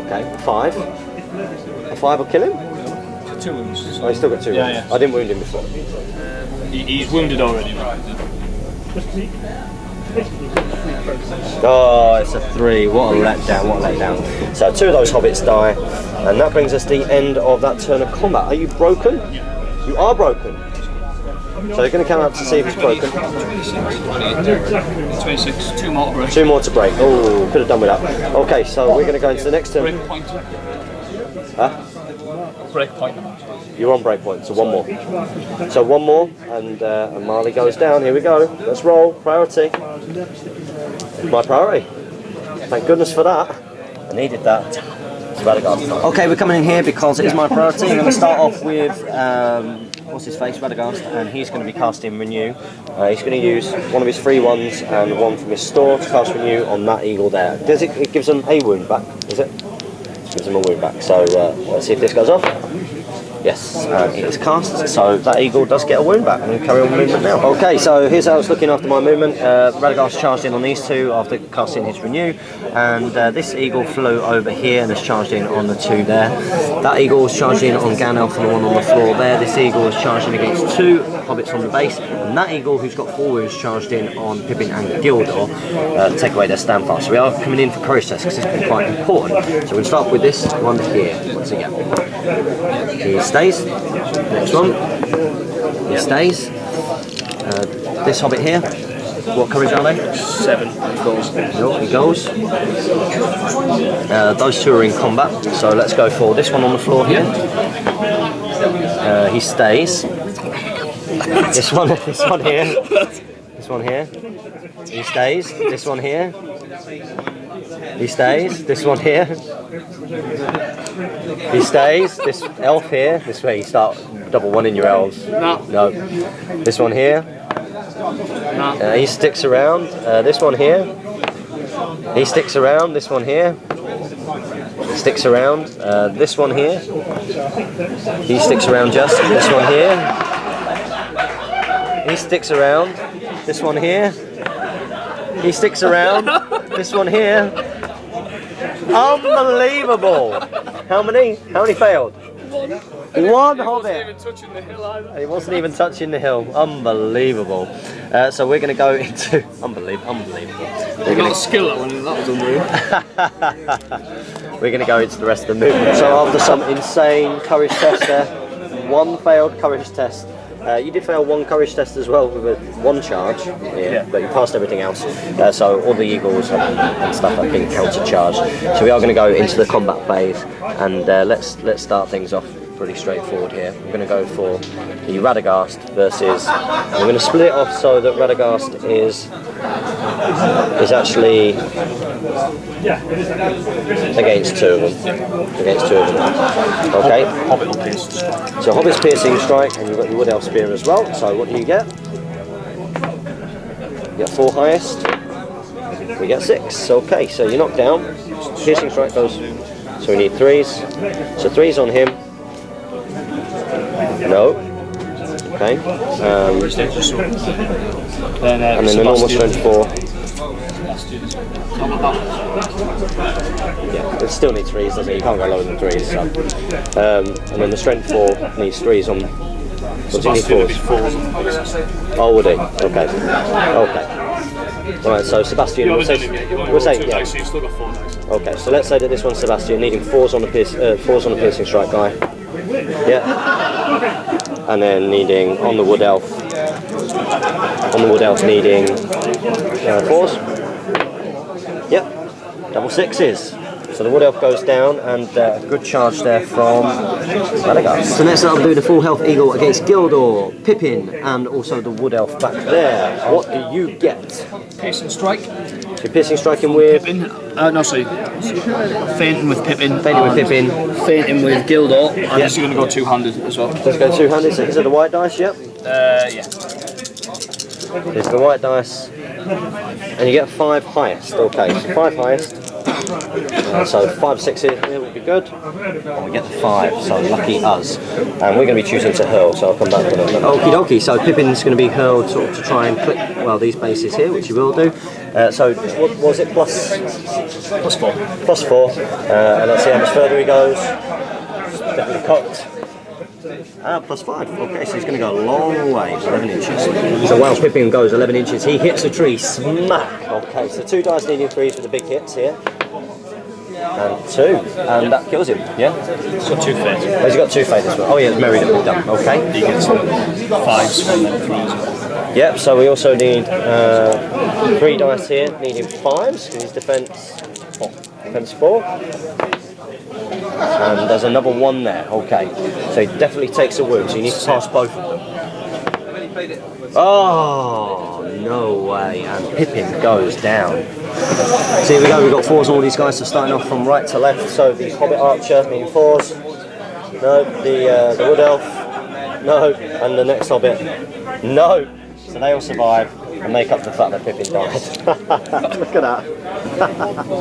Okay. 5. A 5 will kill him. 2 wounds. Oh, he's still got 2 wounds. Yeah. I didn't wound him before. He's wounded already. Oh, it's a 3. What a letdown, what a letdown. So 2 of those hobbits die, and that brings us to the end of that turn of combat. Are you broken? You are broken. So they're going to come out to see if he's broken. 26, 2 more to break. 2 more to break. Oh, could have done with that. Okay, so we're going to go into the next turn. Break point. Huh? Break point. You're on break point, so 1 more. So 1 more, and Marley goes down. Here we go. Let's roll. Priority. My priority. Thank goodness for that. I needed that. It's Radagast. Okay, we're coming in here because it is my priority. I'm going to start off with what's his face, Radagast, and he's going to be casting Renew. He's going to use one of his free ones and one from his store to cast Renew on that eagle there. Does it? It gives them a wound back, is it? It gives them a wound back. So let's see if this goes off. Yes, it is cast, so that eagle does get a wound back. I'm going to carry on movement now. Okay, so here's how it's looking after my movement. Radagast charged in on these 2 after casting his Renew, and this eagle flew over here and has charged in on the 2 there. That eagle was charged in on Gandalf and the one on the floor there. This eagle was charged in against 2 hobbits on the base, and that eagle, who's got 4 wounds, charged in on Pippin and Gildor to take away their standfast. So we are coming in for courage test because this has been quite important. So we'll start with this one here. What's he get? He stays. Next one. He stays. This hobbit here. What courage are they? 7. He goes. No, he goes. Those 2 are in combat. So let's go for this one on the floor here. He stays. This one here. This one here. He stays. This one here. He stays. This one here. He stays. This elf here. This way you start double one in your elves. No. This one here. He sticks around. This one here. He sticks around. This one here. He sticks around. This one here. He sticks around just. This one here. He sticks around. This one here. He sticks around. This one here. Unbelievable! How many? How many failed? One Hobbit! Even touching the hill either. He wasn't even touching the hill. Unbelievable. So we're going to go into... Unbelievable. We're not skill that one, that was unreal. We're going to go into the rest of the movement. So after some insane courage test there, one failed courage test. You did fail one courage test as well with one charge, but you passed everything else. So all the eagles and stuff have been counter-charged. So we are going to go into the combat phase, and let's start things off pretty straightforward here. We're going to go for the Radagast versus... We're going to split it off so that Radagast is actually against two of them. Okay. Hobbit piercing. So Hobbit's piercing strike, and you've got your Wood Elf spear as well. So what do you get? You get 4 highest. We get 6. Okay, so you're knocked down. Piercing strike goes. So we need 3s. So 3s on him. No. Okay. And then the normal strength 4. Yeah, it still needs 3s, doesn't it? You can't go lower than 3s. So. And then the strength 4 needs 3s on. Does he need 4s? Oh, would he? Okay. Alright, so Sebastian, we'll say yeah. So you've still got 4 dice. Okay, so let's say that this one's Sebastian, needing 4s on the piercing strike guy. Yeah. And then needing on the Wood Elf. Needing 4s. Yep. Double 6s. So the Wood Elf goes down, and a good charge there from Radagast. So next up we'll do the full health eagle against Gildor, Pippin, and also the Wood Elf back there. What do you get? Piercing strike. So you're piercing striking with... Pippin. Fainting with Pippin. Fainting with Gildor. I'm just going to go two-handed as well. Let's go two-handed. So these are the white dice, yep? Yeah. Here's the white dice. And you get 5 highest. Okay, so 5 highest. So 5 6s here would be good. And we get the 5, so lucky us. And we're going to be choosing to hurl, so I'll come back to that. Okie dokie, so Pippin's going to be hurled sort of to try and click, well, these bases here, which you will do. So what was it, plus 4? Plus 4. And let's see how much further he goes. Definitely cocked. Plus 5. Okay, so he's going to go a long way, 11 inches. So while Pippin goes 11 inches, he hits a tree, smack. Okay, so 2 dice needing 3s with the big hits here. And 2, and that kills him, yeah? He's got 2 fades. Oh, he's got 2 fades as well. Oh yeah, it's married up, done. Okay. He gets 5s and then 3s. Yep, so we also need 3 dice here, needing 5s, because his defense 4. And there's another 1 there, okay. So he definitely takes a wound, so you need to pass both of them. Oh, no way, and Pippin goes down. So here we go, we've got 4s on all these guys, so starting off from right to left. So the Hobbit Archer, needing 4s. No, the Wood Elf. No, and the next Hobbit. No. So they all survive and make up the fact that Pippin died. Look at that.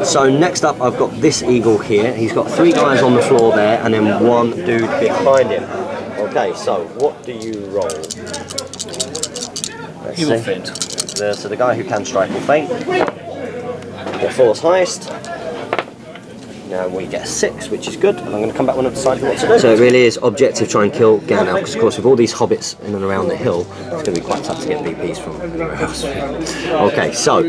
So next up I've got this eagle here. He's got 3 guys on the floor there and then 1 dude behind him. Okay, so what do you roll? Let's He will see. faint. So the guy who can strike will faint. Get 4's highest. Now we get a 6, which is good, and I'm going to come back when I've decided what to do. So it really is objective try and kill Gandalf, because of course with all these hobbits in and around the hill, it's going to be quite tough to get VPs from anywhere else. Okay, so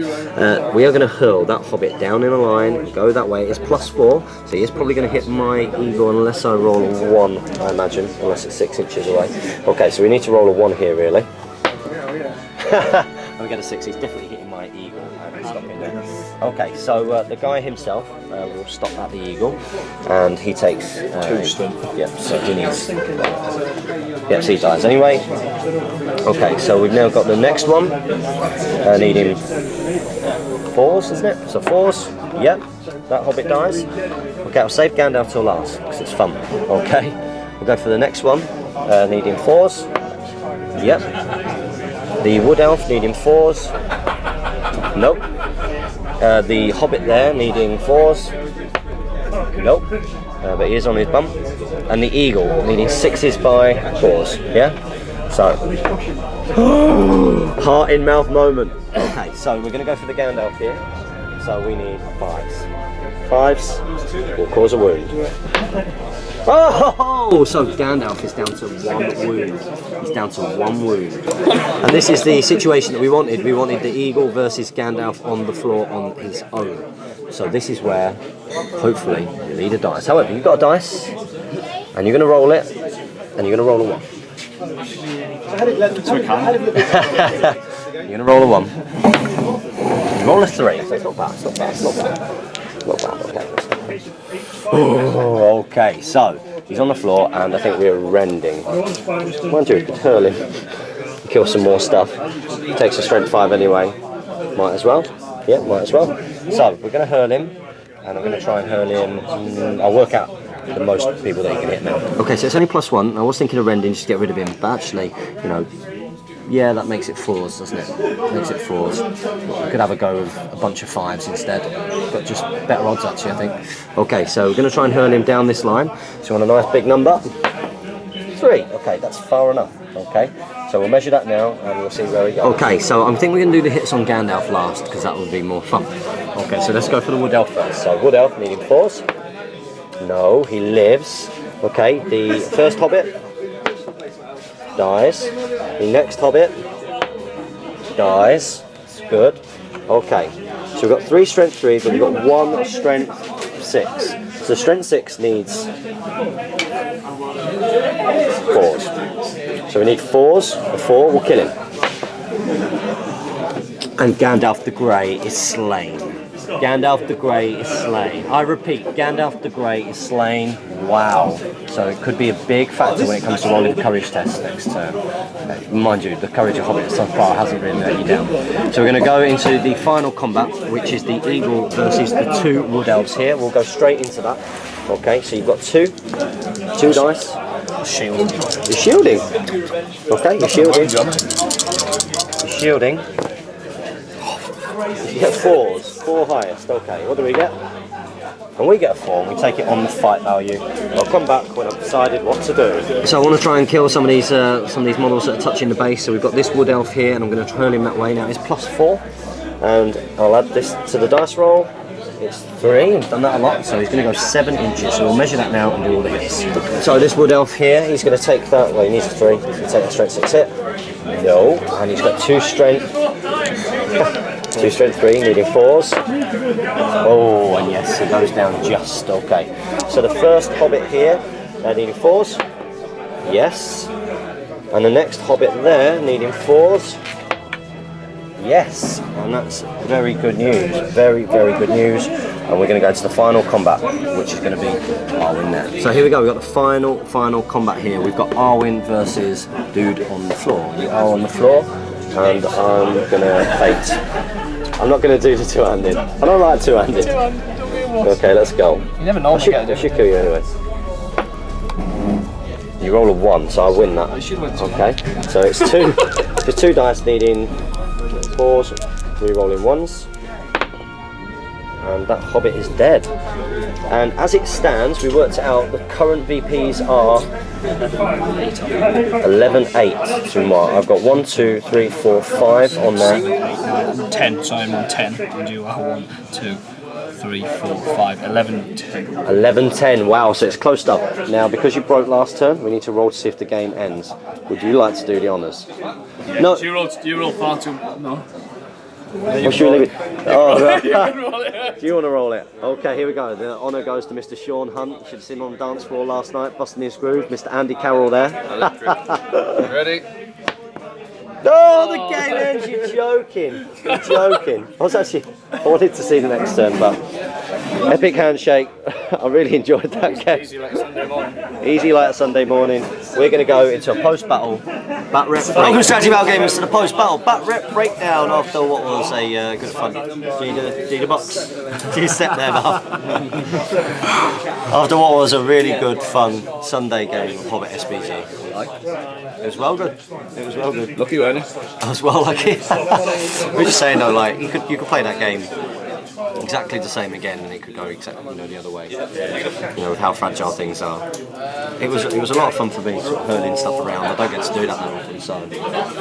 we are going to hurl that hobbit down in a line, go that way. It's plus 4, so he is probably going to hit my eagle unless I roll a 1, I imagine, unless it's 6 inches away. Okay, so we need to roll a 1 here, really. And we get a 6, he's definitely hitting my eagle. Stopping there. Okay, so the guy himself will stop at the eagle, and he takes 2 strength. Yeah, so he needs. Yes, he dies anyway. Okay, so we've now got the next one. Needing 4s, isn't it? So 4s. Yep, that hobbit dies. Okay, I'll save Gandalf till last because it's fun. Okay, we'll go for the next one. Needing 4s. Yep. The Wood Elf needing 4s. Nope. The Hobbit there needing 4s. Nope. But he is on his bump. And the Eagle needing 6s by 4s. Yeah? So. Heart in mouth moment. Okay, so we're going to go for the Gandalf here. So we need 5s. 5s will cause a wound. Oh, so Gandalf is down to 1 wound. He's down to 1 wound. And this is the situation that we wanted. We wanted the eagle versus Gandalf on the floor on his own. So this is where, hopefully, you need a dice. However, you've got a dice, and you're going to roll it, and you're going to roll a 1. So we can. You're going to roll a 1. You roll a 3, so it's not bad, it's not bad, it's not bad. Not bad, okay. Oh, okay, so he's on the floor, and I think we're rending. Mind you, we could hurl him, kill some more stuff. Takes a strength 5 anyway. Might as well. Yeah, might as well. So we're going to hurl him, and I'm going to try and hurl him. I'll work out the most people that you can hit now. Okay, so it's only +1. I was thinking of rending just to get rid of him, but actually, you know, yeah, that makes it 4s, doesn't it? Makes it 4s. We could have a go with a bunch of 5s instead. Got just better odds actually, I think. Okay, so we're going to try and hurl him down this line. So on a nice big number. 3. Okay, that's far enough. Okay, so we'll measure that now and we'll see where we go. Okay, so I think we're going to do the hits on Gandalf last because that would be more fun. Okay, so let's go for the Wood Elf first. So Wood Elf needing 4s. No, he lives. Okay, the first Hobbit dies. The next Hobbit dies. It's good. Okay, so we've got 3 strength 3s, but we've got 1 strength 6. So strength 6 needs 4s. So we need 4s. A 4 will kill him. And Gandalf the Grey is slain. Gandalf the Grey is slain. I repeat, Gandalf the Grey is slain. Wow. So it could be a big factor when it comes to rolling the courage test next turn. Mind you, the courage of Hobbit so far hasn't really let you down. So we're going to go into the final combat, which is the eagle versus the 2 wood elves here. We'll go straight into that. Okay, so you've got 2 dice. Shield. You're shielding. Okay, you're shielding. You're shielding. You get 4s, 4 highest. Okay, what do we get? And we get a 4, and we take it on the fight value. I'll come back when I've decided what to do. So I want to try and kill some of these models that are touching the base. So we've got this wood elf here, and I'm going to turn him that way. Now it's +4, and I'll add this to the dice roll. It's 3, I've done that a lot, so he's going to go 7 inches. So we'll measure that now and do all the hits. So this wood elf here, he's going to take that. Well, he needs a 3. He's going to take the strength 6 hit. No, and he's got 2 strength. 2 strength 3, needing 4s. Oh, and yes, it goes down just okay. So the first Hobbit here, they're needing 4s. Yes. And the next Hobbit there, needing 4s. Yes. And that's very good news. Very, very good news. And we're going to go to the final combat, which is going to be Arwen there. So here we go, we've got the final combat here. We've got Arwen versus dude on the floor. You are on the floor, and I'm going to fate. I'm not going to do the 2-handed. I don't like 2-handed. Okay, let's go. You never know. I should kill you anyway. You roll a 1, so I win that. Okay, so it's 2. Just 2 dice needing 4s, 3 rolling 1s. And that Hobbit is dead. And as it stands, we worked it out, the current VPs are 11-8 to mark. I've got 1, 2, 3, 4, 5 on there. 10, so I'm on 10, and you are 1, 2, 3, 4, 5, 11, 10. 11-10, wow, so it's closed up. Now, because you broke last turn, we need to roll to see if the game ends. Would you like to do the honours? No. You roll far too... No. Or should we leave it? Oh, no. Do you want to roll it? Okay, here we go. The honour goes to Mr. Sean Hunt. You should have seen him on the dance floor last night, busting his groove. Mr. Andy Carroll there. Ready? Oh, the game ends. You're joking. You're joking. I wanted to see the next turn, but epic handshake. I really enjoyed that game. Easy like Sunday morning. Easy like a Sunday morning. We're going to go into a post-battle bat rep. Welcome, strategy battle gamers, to the post-battle bat rep breakdown after what was a good fun. G the box. Do you step there, Val? After what was a really good fun Sunday game of Hobbit SBG. It was well good. It was well good. Lucky, weren't you? I was well lucky. We're just saying though, like you could play that game exactly the same again, and it could go exactly the other way. With how fragile things are. It was a lot of fun for me, sort of hurling stuff around. I don't get to do that that often, so.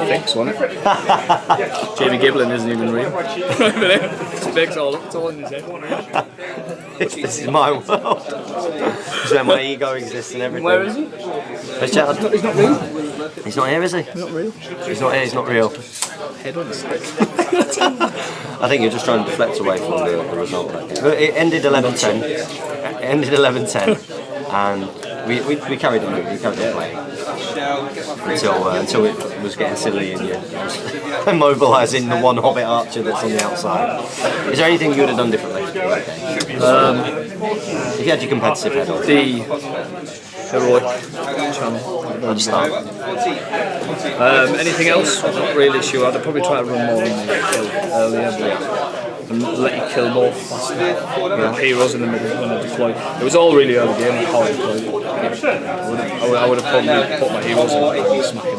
Fix, wasn't it? Jamie Giblin isn't even real. It's fix it's all in his head. This is my world. This is where my ego exists and everything. Where is he? He's not real. He's not here, is he? He's not real. He's not here. He's not real. Head on his stick. I think you're just trying to deflect away from the result. It ended 11-10. It ended 11-10, and we carried on. We carried on playing until it was getting silly and you're immobilising the one Hobbit archer that's on the outside. Is there anything you would have done differently? If you had your competitive head on. The heroic channel. I'd start. Anything else? I'm not really sure. I'd probably try to run more in the kill earlier, and let you kill more faster. Heroes in the middle when I deploy. It was all really early game. How I deployed. I would have probably put my heroes in and smack them.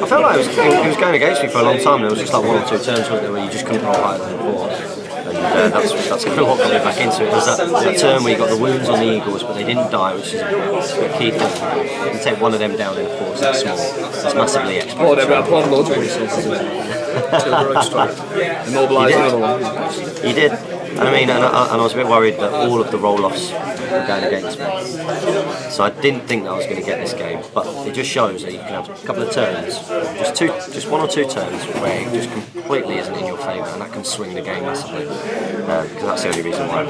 I felt like it was going against me for a long time. There was just like 1 or 2 turns where you just couldn't roll higher than 4. And that's kind of what got me back into it. There's that turn where you got the wounds on the Eagles, but they didn't die, which is a key thing. You take one of them down in a force that's small. It's massively expensive. Oh, I put on loads of resources. Immobilise another one. He did. I mean, and I was a bit worried that all of the roll-offs were going against me. So I didn't think that I was going to get this game, but it just shows that you can have a couple of turns, just 1 or 2 turns where it just completely isn't in your favour, and that can swing the game massively. Because that's the only reason why I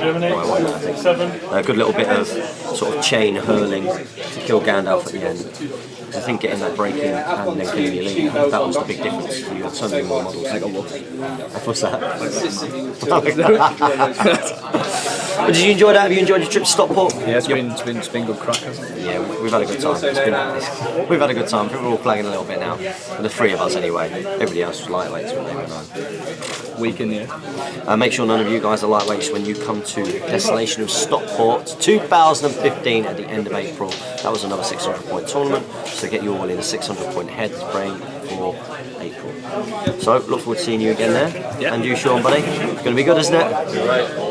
won that, I think. A good little bit of sort of chain hurling to kill Gandalf at the end. I think getting that break in and then killing your lead, that was the big difference. You had so many more models. What's that? But did you enjoy that? Have you enjoyed your trip to Stockport? Yeah, it's been good crack, hasn't it? Yeah, we've had a good time. We've had a good time. People are all flagging a little bit now. The 3 of us anyway. Everybody else was lightweights when they were 9. Week in the air. Make sure none of you guys are lightweights when you come to the destination of Stockport 2015 at the end of April. That was another 600-point tournament, so get you all in a 600-point head frame for April. So look forward to seeing you again there. Yeah. And you, Sean, buddy. It's going to be good, isn't it? It's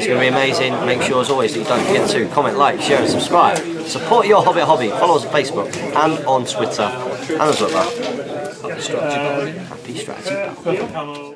going to be amazing. Make sure, as always, that you don't forget to comment, like, share and subscribe. Support your Hobbit hobby. Follow us on Facebook and on Twitter. And as well. Happy strategy.